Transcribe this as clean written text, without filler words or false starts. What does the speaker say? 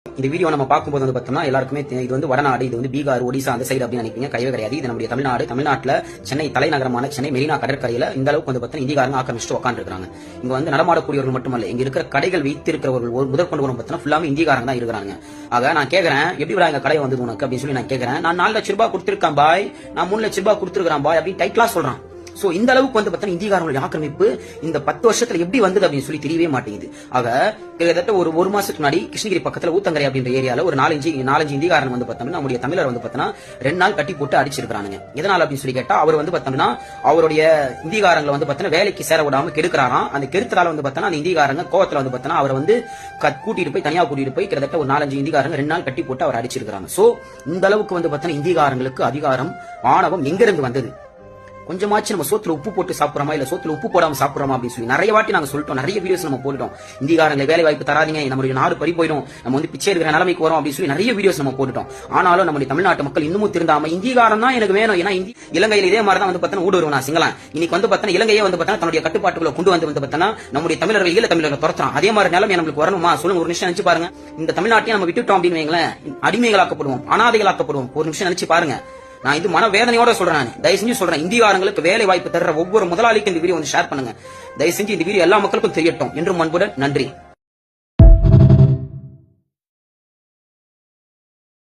இந்த வீடியோ நம்ம பார்க்கும்போது வந்து பார்த்தோம்னா எல்லாருக்குமே இது வந்து வடநாடு, இது வந்து பீகார், ஒடிசா அந்த சைடு அப்படின்னு நினைப்பீங்க. கிடையவே கிடையாது. இது நம்முடைய தமிழ்நாடு. தமிழ்நாட்டுல சென்னை தலைநகரமான சென்னை மெரினா கடற்கரையில இந்த அளவுக்கு வந்து பார்த்தீங்கன்னா இந்திகாரங்க ஆக்கிரமிச்சுட்டு உட்காந்துருக்காங்க. இங்க வந்து நடமாடக்கூடியவர்கள் மட்டுமல்ல, இங்க இருக்கிற கடைகள் வைத்து இருக்கிறவர்கள் முதற்கொண்டு வரும் பார்த்தீங்கன்னா ஃபுல்லாமே இந்திகாரங்க தான் இருக்கிறாங்க. ஆக நான் கேட்கறேன், எப்படி விட எங்க கடை வந்தது உனக்கு அப்படின்னு சொல்லி நான் கேட்கறேன். நான் 4 லட்சம் ரூபாய் கொடுத்திருக்கேன் பாய், நான் 3 லட்சம் ரூபாய் கொடுத்திருக்கிறேன் பாய் அப்படின்னு டைட்லா சொல்றான். சோ இந்த அளவுக்கு வந்து பார்த்தா இந்திகாரங்களுடைய ஆக்கிரமிப்பு இந்த 10 வருஷத்துல எப்படி வந்தது அப்படின்னு சொல்லி தெரியவே மாட்டேங்குது. ஆக கிட்டத்தட்ட ஒரு மாசத்துக்கு முன்னாடி கிருஷ்ணகிரி பக்கத்துல ஊத்தங்கரை அப்படின்ற ஏரியால ஒரு 4-5 இந்திகாரன் வந்து பார்த்தோம்னா நம்முடைய தமிழர் வந்து பார்த்தோம்னா 2 நாள் கட்டி போட்டு அடிச்சிருக்கானுங்க. எதனால அப்படின்னு சொல்லி கேட்டா, அவர் வந்து பார்த்தோம்னா அவருடைய இந்திகாரங்களை வந்து பார்த்தோம்னா வேலைக்கு சேர விடாம கெடுக்கிறாராம். அந்த கெடுத்தனால வந்து பார்த்தோம்னா அந்த இந்திகாரங்க கோவத்துல வந்து பார்த்தோம்னா அவர் வந்து கூட்டிட்டு போய் தனியா கூட்டிட்டு போய் கிட்டத்தட்ட ஒரு 4-5 இந்திகாரங்க 2 நாள் கட்டி போட்டு அவர் அடிச்சிருக்காங்க. சோ இந்த அளவுக்கு வந்து பார்த்தோம்னா இந்திகாரங்களுக்கு அதிகாரம் ஆணவம் எங்க இருந்து வந்தது? கொஞ்சமாச்சு நம்ம சோத்துல உப்பு போட்டு சாப்பிடுறோமா, இல்ல சோத்துல உப்பு போடாம சாப்பிடுறோமா அப்படின்னு சொல்லி நிறைய வாட்டி நாங்க சொல்லிட்டோம். நிறைய வீடியோஸ் நம்ம போட்டுட்டோம். இந்திகாரங்களை வேலை வாய்ப்பு தராதீங்க, நம்மளுடைய நாடு பறி போயிடும், நம்ம வந்து பிச்சை எடுக்கிற நிலைமைக்கு வரும் அப்படின்னு சொல்லி நிறைய வீடியோஸ் நம்ம போட்டுட்டோம். ஆனாலும் நம்முடைய தமிழ்நாட்டு மக்கள் இன்னமும் திருந்தாம இந்திகாரம் தான் எனக்கு வேணும். ஏன்னா இலங்கையில் இதே மாதிரி தான் வந்து பார்த்தா ஊடுருவனா சிங்களம். இன்னைக்கு வந்து பார்த்தா இலங்கையே வந்து பார்த்தா தன்னுடைய கட்டுப்பாட்டுக்குள்ள கொண்டு வந்து பார்த்தா நம்முடைய தமிழர்கள் ஈழ தமிழர்கள் துரத்துறான். அதே மாதிரி நிலைமை நம்மளுக்கு வரணுமா சொல்லுங்க? ஒரு நிமிஷம் நினைச்சு பாருங்க. இந்த தமிழ்நாட்டையும் நம்ம விட்டுட்டோம் அப்படின்னு வைங்களேன், அடிமைகளாக்கப்படுவோம், அனாதைகளாக்கப்படுவோம். ஒரு நிமிஷம் நினைச்சு பாருங்க. நான் இது மன வேதனையோட சொல்றேன். தயவு செஞ்சு சொல்றேன், இந்தியாரங்களுக்கு வேலை வாய்ப்பு தர்ற ஒவ்வொரு முதலாளிக்கும் இந்த வீடியோ வந்து ஷேர் பண்ணுங்க. தயவு செஞ்சு இந்த வீடியோ எல்லா மக்களுக்கும் தெரியட்டும். என்றும் அன்புடன் நன்றி.